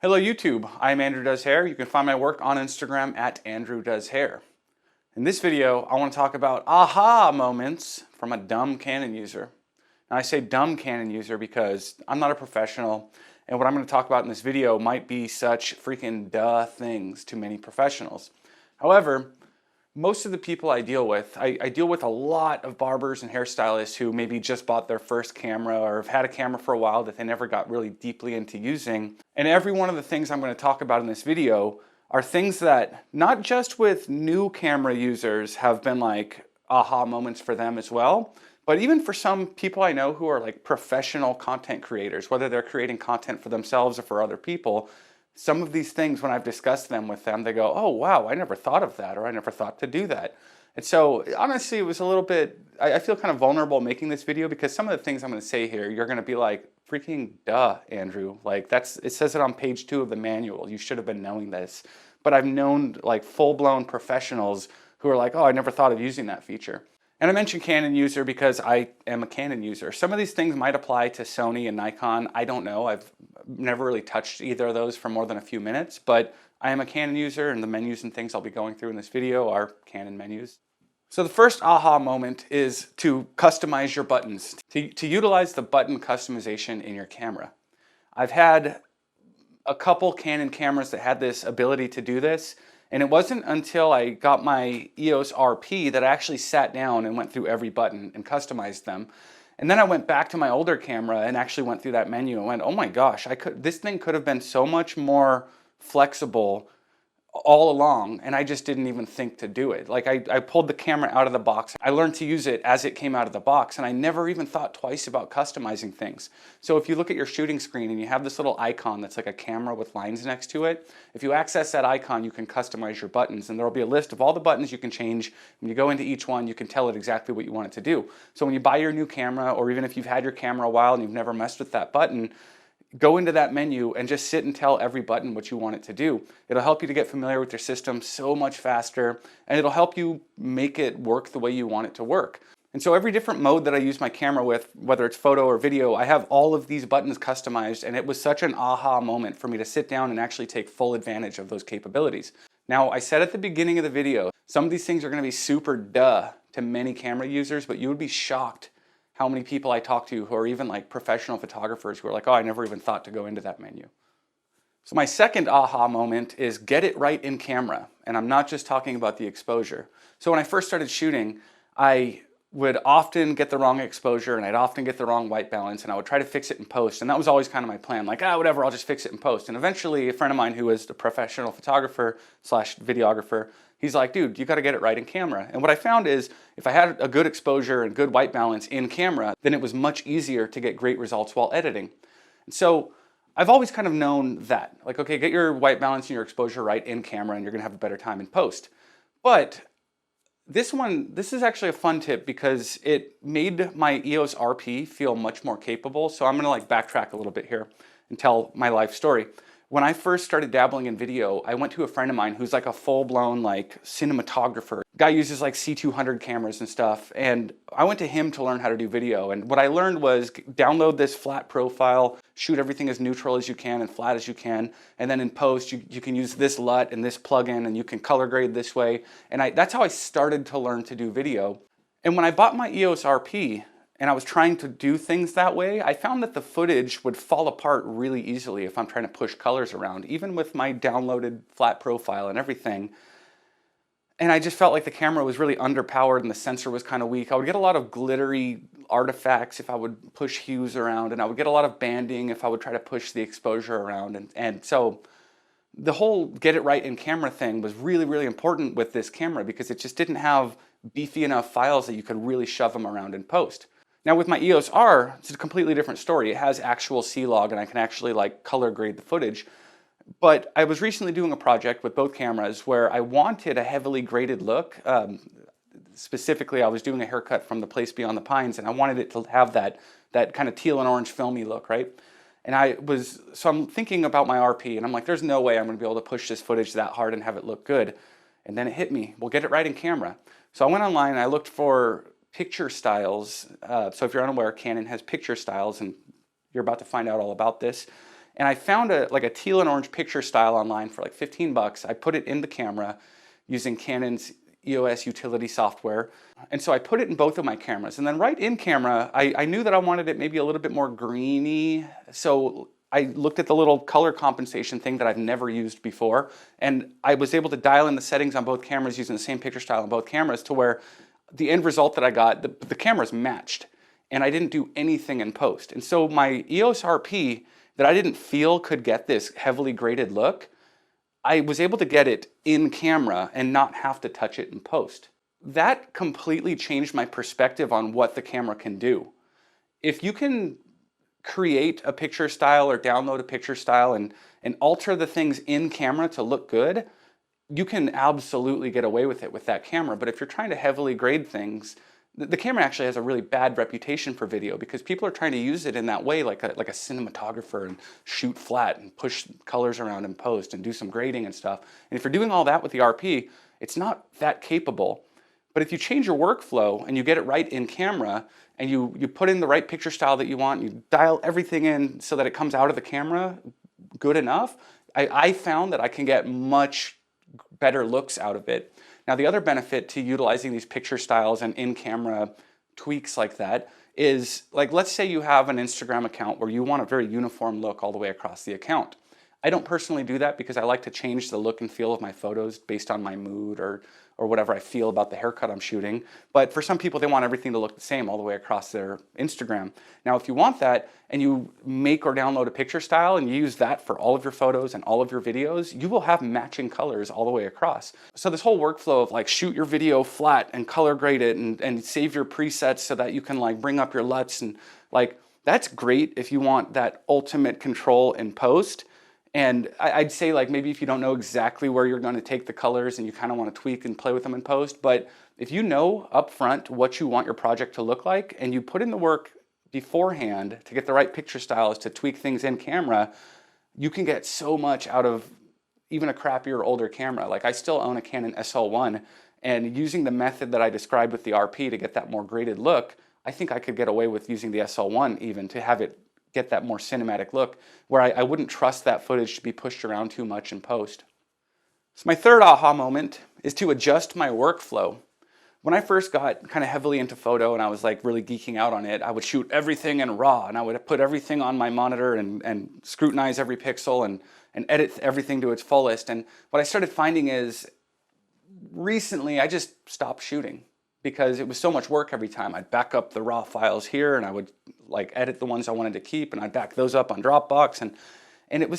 Hello YouTube, I'm Andrew Does Hair. You can find my work on Instagram at Andrew Does Hair. In this video, I want to talk about aha moments from a dumb Canon user. Now I say dumb Canon user because I'm not a professional, and what I'm going to talk about in this video might be such freaking duh things to many professionals. However, most of the people I deal with, I deal with a lot of barbers and hairstylists who maybe just bought their first camera or have had a camera for a while that they never got really deeply into using. And every one of the things I'm going to talk about in this video are things that not just with new camera users have been like aha moments for them as well, but even for some people I know who are like professional content creators, whether they're creating content for themselves or for other people. Some of these things, when I've discussed them with them, they go, oh wow, I never thought of that, or I never thought to do that. And so honestly, it was a little bit, I feel kind of vulnerable making this video because some of the things I'm going to say here, you're going to be like, freaking duh, Andrew. Like it says it on page 2 of the manual. You should have been knowing this. But I've known like full-blown professionals who are like, oh, I never thought of using that feature. And I mentioned Canon user because I am a Canon user. Some of these things might apply to Sony and Nikon. I don't know. I've never really touched either of those for more than a few minutes, but I am a Canon user and the menus and things I'll be going through in this video are Canon menus. So the first aha moment is to customize your buttons, to utilize the button customization in your camera. I've had a couple Canon cameras that had this ability to do this, and it wasn't until I got my EOS RP that I actually sat down and went through every button and customized them. And then I went back to my older camera and actually went through that menu and went, oh my gosh, this thing could have been so much more flexible all along, and I just didn't even think to do it. Like I pulled the camera out of the box. I learned to use it as it came out of the box, and I never even thought twice about customizing things. So if you look at your shooting screen and you have this little icon that's like a camera with lines next to it, if you access that icon, you can customize your buttons, and there'll be a list of all the buttons you can change. When you go into each one, you can tell it exactly what you want it to do. So when you buy your new camera, or even if you've had your camera a while and you've never messed with that button, go into that menu and just sit and tell every button what you want it to do. It'll help you to get familiar with your system so much faster, and it'll help you make it work the way you want it to work. And so every different mode that I use my camera with, whether it's photo or video, I have all of these buttons customized, and it was such an aha moment for me to sit down and actually take full advantage of those capabilities. Now, I said at the beginning of the video, some of these things are going to be super duh to many camera users, but you would be shocked how many people I talk to who are even like professional photographers who are like, oh, I never even thought to go into that menu. So my second aha moment is get it right in camera. And I'm not just talking about the exposure. So when I first started shooting, I would often get the wrong exposure and I'd often get the wrong white balance, and I would try to fix it in post. And that was always kind of my plan, like, whatever, I'll just fix it in post. And eventually a friend of mine who was a professional photographer / videographer, he's like, dude, you got to get it right in camera. And what I found is if I had a good exposure and good white balance in camera, then it was much easier to get great results while editing. And so I've always kind of known that, like, okay, get your white balance and your exposure right in camera and you're going to have a better time in post. But this is actually a fun tip because it made my EOS RP feel much more capable. So I'm going to like backtrack a little bit here and tell my life story. When I first started dabbling in video, I went to a friend of mine who's like a full-blown like cinematographer. Guy uses like C200 cameras and stuff, and I went to him to learn how to do video. And what I learned was download this flat profile, shoot everything as neutral as you can and flat as you can, and then in post you can use this LUT and this plugin and you can color grade this way. And that's how I started to learn to do video. And when I bought my EOS RP, and I was trying to do things that way, I found that the footage would fall apart really easily if I'm trying to push colors around, even with my downloaded flat profile and everything. And I just felt like the camera was really underpowered and the sensor was kind of weak. I would get a lot of glittery artifacts if I would push hues around, and I would get a lot of banding if I would try to push the exposure around. And so the whole get it right in camera thing was really, really important with this camera because it just didn't have beefy enough files that you could really shove them around in post. Now with my EOS R, it's a completely different story. It has actual C-Log and I can actually like color grade the footage. But I was recently doing a project with both cameras where I wanted a heavily graded look. Specifically, I was doing a haircut from The Place Beyond the Pines, and I wanted it to have that kind of teal and orange filmy look, right? And so I'm thinking about my RP, and I'm like, there's no way I'm gonna be able to push this footage that hard and have it look good. And then it hit me, well, get it right in camera. So I went online and I looked for picture styles. So if you're unaware, Canon has picture styles, and you're about to find out all about this. And I found like a teal and orange picture style online for like 15 bucks. I put it in the camera using Canon's EOS utility software. And so I put it in both of my cameras. And then right in camera, I knew that I wanted it maybe a little bit more greeny. So I looked at the little color compensation thing that I've never used before. And I was able to dial in the settings on both cameras using the same picture style on both cameras to where the end result that I got, the cameras matched. And I didn't do anything in post. And so my EOS RP that I didn't feel could get this heavily graded look, I was able to get it in camera and not have to touch it in post. That completely changed my perspective on what the camera can do. If you can create a picture style or download a picture style and alter the things in camera to look good, you can absolutely get away with it with that camera. But if you're trying to heavily grade things, the camera actually has a really bad reputation for video because people are trying to use it in that way, like a cinematographer, and shoot flat and push colors around in post and do some grading and stuff. And if you're doing all that with the RP, it's not that capable. But if you change your workflow and you get it right in camera and you put in the right picture style that you want, you dial everything in so that it comes out of the camera good enough, I found that I can get much better looks out of it. Now, the other benefit to utilizing these picture styles and in-camera tweaks like that is, like, let's say you have an Instagram account where you want a very uniform look all the way across the account. I don't personally do that because I like to change the look and feel of my photos based on my mood or whatever I feel about the haircut I'm shooting. But for some people, they want everything to look the same all the way across their Instagram. Now, if you want that and you make or download a picture style and you use that for all of your photos and all of your videos, you will have matching colors all the way across. So this whole workflow of like shoot your video flat and color grade it and save your presets so that you can like bring up your LUTs and like, that's great if you want that ultimate control in post. And I'd say like maybe if you don't know exactly where you're going to take the colors and you kind of want to tweak and play with them in post, but if you know up front what you want your project to look like and you put in the work beforehand to get the right picture styles to tweak things in camera, you can get so much out of even a crappier older camera. Like I still own a Canon SL1, and using the method that I described with the RP to get that more graded look, I think I could get away with using the SL1 even to have it get that more cinematic look where I wouldn't trust that footage to be pushed around too much in post. So my third aha moment is to adjust my workflow. When I first got kind of heavily into photo and I was like really geeking out on it, I would shoot everything in RAW and I would put everything on my monitor and scrutinize every pixel and edit everything to its fullest. And what I started finding is recently I just stopped shooting because it was so much work every time. I'd back up the RAW files here and I would like edit the ones I wanted to keep and I'd back those up on Dropbox and it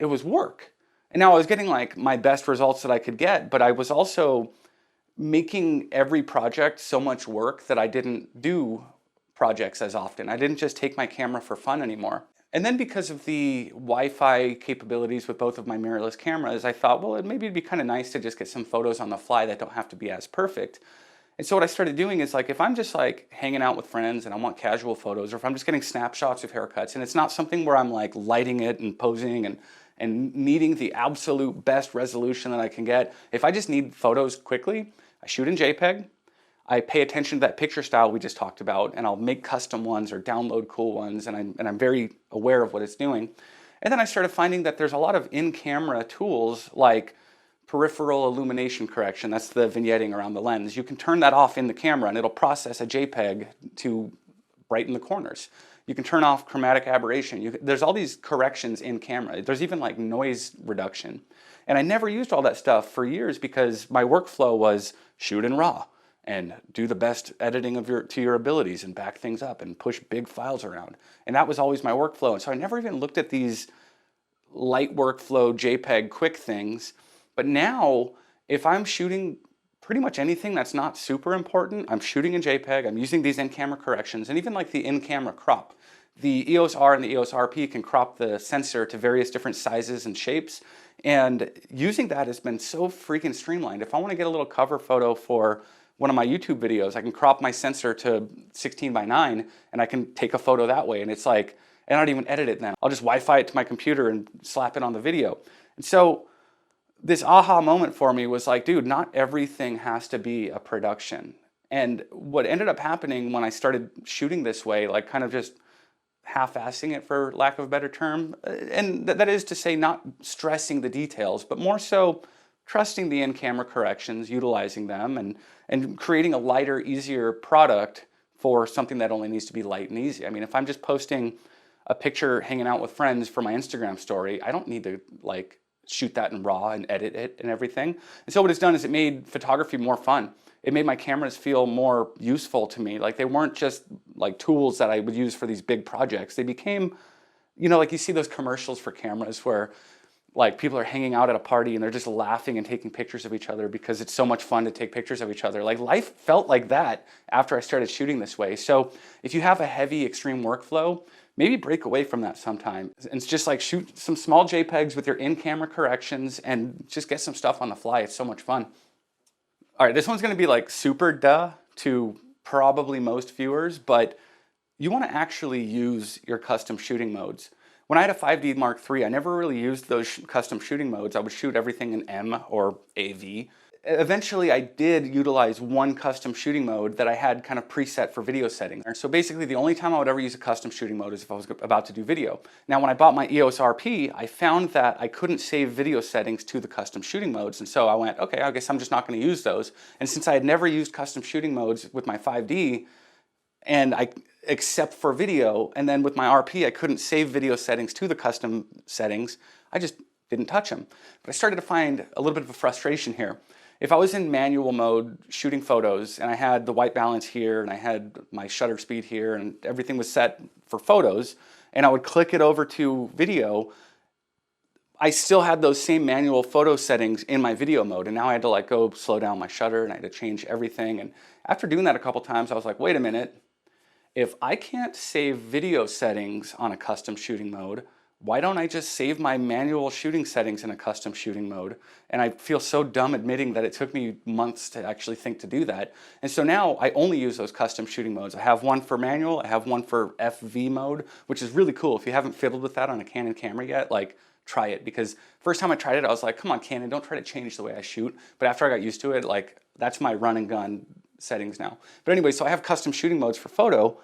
was work. And now I was getting like my best results that I could get, but I was also making every project so much work that I didn't do projects as often. I didn't just take my camera for fun anymore. And then because of the Wi-Fi capabilities with both of my mirrorless cameras, I thought, well, maybe it'd be kind of nice to just get some photos on the fly that don't have to be as perfect. And so what I started doing is like, if I'm just like hanging out with friends and I want casual photos, or if I'm just getting snapshots of haircuts and it's not something where I'm like lighting it and posing and needing the absolute best resolution that I can get, if I just need photos quickly, I shoot in JPEG, I pay attention to that picture style we just talked about, and I'll make custom ones or download cool ones, and I'm very aware of what it's doing. And then I started finding that there's a lot of in-camera tools like peripheral illumination correction, that's the vignetting around the lens. You can turn that off in the camera and it'll process a JPEG to brighten the corners. You can turn off chromatic aberration. There's all these corrections in camera. There's even like noise reduction. And I never used all that stuff for years because my workflow was shoot in RAW and do the best editing of to your abilities and back things up and push big files around. And that was always my workflow. And so I never even looked at these light workflow JPEG quick things. But now, if I'm shooting pretty much anything that's not super important, I'm shooting in JPEG, I'm using these in-camera corrections, and even like the in-camera crop. The EOS R and the EOS RP can crop the sensor to various different sizes and shapes, and using that has been so freaking streamlined. If I want to get a little cover photo for one of my YouTube videos, I can crop my sensor to 16:9, and I can take a photo that way, and it's like, I don't even edit it then. I'll just Wi-Fi it to my computer and slap it on the video. And so, this aha moment for me was like, dude, not everything has to be a production. And what ended up happening when I started shooting this way, like kind of just half-assing it, for lack of a better term. And that is to say, not stressing the details, but more so trusting the in-camera corrections, utilizing them, and creating a lighter, easier product for something that only needs to be light and easy. I mean, if I'm just posting a picture hanging out with friends for my Instagram story, I don't need to like shoot that in RAW and edit it and everything. And so what it's done is it made photography more fun. It made my cameras feel more useful to me. Like they weren't just like tools that I would use for these big projects. They became, you know, like you see those commercials for cameras where like people are hanging out at a party and they're just laughing and taking pictures of each other because it's so much fun to take pictures of each other. Like life felt like that after I started shooting this way. So if you have a heavy, extreme workflow, maybe break away from that sometime. And it's just like shoot some small JPEGs with your in-camera corrections and just get some stuff on the fly. It's so much fun. All right, this one's gonna be like super duh to probably most viewers, but you wanna actually use your custom shooting modes. When I had a 5D Mark III, I never really used those custom shooting modes. I would shoot everything in M or AV. Eventually, I did utilize one custom shooting mode that I had kind of preset for video settings. So basically, the only time I would ever use a custom shooting mode is if I was about to do video. Now, when I bought my EOS RP, I found that I couldn't save video settings to the custom shooting modes. And so I went, okay, I guess I'm just not going to use those. And since I had never used custom shooting modes with my 5D, except for video, and then with my RP, I couldn't save video settings to the custom settings, I just didn't touch them. But I started to find a little bit of a frustration here. If I was in manual mode shooting photos and I had the white balance here and I had my shutter speed here and everything was set for photos and I would click it over to video, I still had those same manual photo settings in my video mode, and now I had to like go slow down my shutter and I had to change everything. And after doing that a couple times, I was like, wait a minute, if I can't save video settings on a custom shooting mode, why don't I just save my manual shooting settings in a custom shooting mode? And I feel so dumb admitting that it took me months to actually think to do that. And so now I only use those custom shooting modes. I have one for manual, I have one for FV mode, which is really cool. If you haven't fiddled with that on a Canon camera yet, like try it, because first time I tried it, I was like, come on Canon, don't try to change the way I shoot. But after I got used to it, like that's my run and gun settings now. But anyway, so I have custom shooting modes for photo.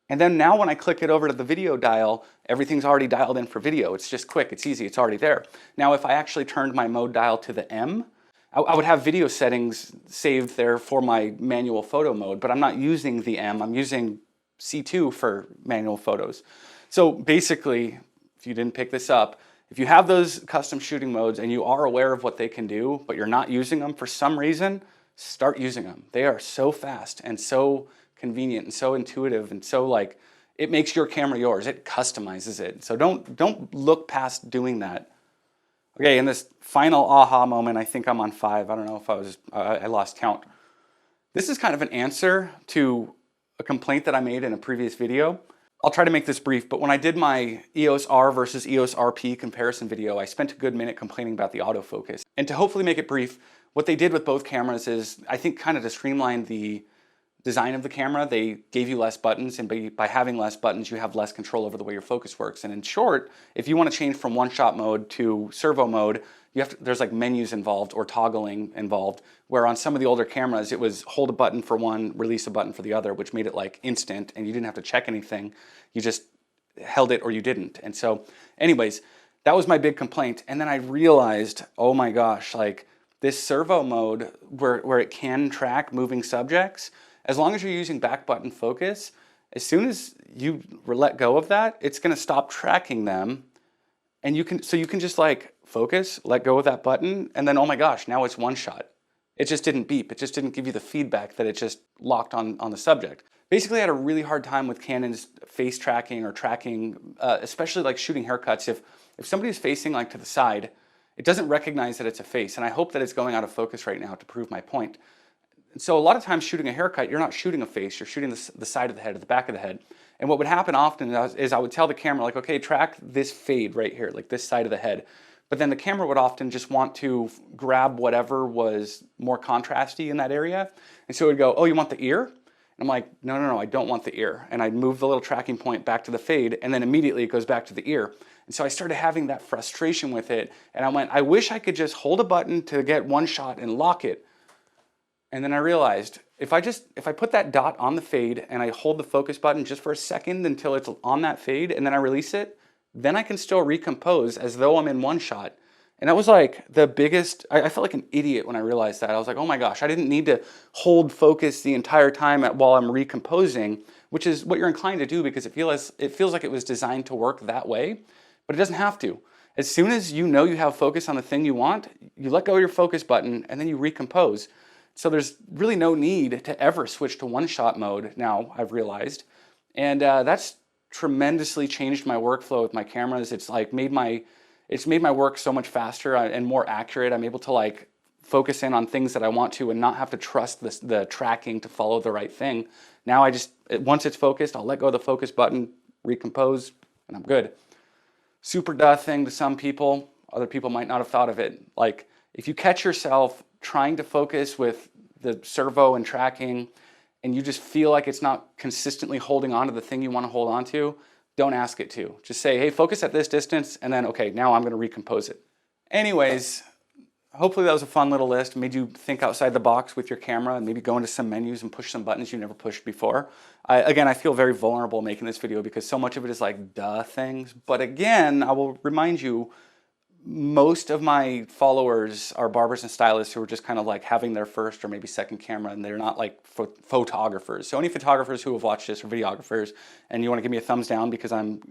And then now when I click it over to the video dial, everything's already dialed in for video. It's just quick, it's easy, it's already there. Now if I actually turned my mode dial to the M, I would have video settings saved there for my manual photo mode, but I'm not using the M, I'm using C2 for manual photos. So basically, if you didn't pick this up, if you have those custom shooting modes and you are aware of what they can do, but you're not using them for some reason, start using them. They are so fast and so convenient and so intuitive and so like it makes your camera yours. It customizes it. So don't look past doing that. Okay, in this final aha moment, I think I'm on 5. I don't know if I lost count. This is kind of an answer to a complaint that I made in a previous video. I'll try to make this brief, but when I did my EOS R versus EOS RP comparison video, I spent a good minute complaining about the autofocus. And to hopefully make it brief, what they did with both cameras is, I think kind of to streamline the design of the camera, they gave you less buttons, and by having less buttons, you have less control over the way your focus works. And in short, if you want to change from one-shot mode to servo mode, there's like menus involved or toggling involved, where on some of the older cameras, it was hold a button for one, release a button for the other, which made it like instant, and you didn't have to check anything. You just held it or you didn't. And so anyways, that was my big complaint. And then I realized, oh my gosh, like this servo mode where it can track moving subjects, as long as you're using back button focus, as soon as you let go of that, it's going to stop tracking them. And you can just like focus, let go of that button, and then oh my gosh, now it's one shot. It just didn't beep. It just didn't give you the feedback that it just locked on the subject. Basically, I had a really hard time with Canon's face tracking or tracking, especially like shooting haircuts. If somebody's facing like to the side, it doesn't recognize that it's a face. And I hope that it's going out of focus right now to prove my point. So a lot of times shooting a haircut, you're not shooting a face, you're shooting the side of the head or the back of the head. And what would happen often is I would tell the camera like, okay, track this fade right here, like this side of the head. But then the camera would often just want to grab whatever was more contrasty in that area. And so it would go, oh, you want the ear? And I'm like, no, I don't want the ear. And I'd move the little tracking point back to the fade, and then immediately it goes back to the ear. And so I started having that frustration with it. And I went, I wish I could just hold a button to get one shot and lock it. And then I realized if I put that dot on the fade and I hold the focus button just for a second until it's on that fade and then I release it, then I can still recompose as though I'm in one shot. And that was like the biggest, I felt like an idiot when I realized that. I was like, oh my gosh, I didn't need to hold focus the entire time while I'm recomposing, which is what you're inclined to do because it feels like it was designed to work that way, but it doesn't have to. As soon as you know you have focus on the thing you want, you let go of your focus button and then you recompose. So there's really no need to ever switch to one-shot mode now, I've realized. And that's tremendously changed my workflow with my cameras. It's made my work so much faster and more accurate. I'm able to like focus in on things that I want to and not have to trust the tracking to follow the right thing. Now once it's focused, I'll let go of the focus button, recompose, and I'm good. Super duh thing to some people. Other people might not have thought of it. Like if you catch yourself trying to focus with the servo and tracking and you just feel like it's not consistently holding on to the thing you want to hold on to, don't ask it to. Just say, hey, focus at this distance, and then, okay, now I'm going to recompose it. Anyways, hopefully that was a fun little list. Made you think outside the box with your camera and maybe go into some menus and push some buttons you never pushed before. Again, I feel very vulnerable making this video because so much of it is like duh things. But again, I will remind you, most of my followers are barbers and stylists who are just kind of like having their first or maybe second camera, and they're not like photographers. So any photographers who have watched this, or videographers, and you want to give me a thumbs down because I'm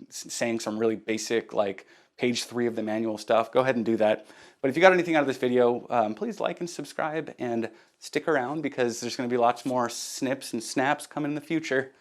saying some really basic like page 3 of the manual stuff, go ahead and do that. But if you got anything out of this video, please like and subscribe and stick around because there's going to be lots more snips and snaps coming in the future.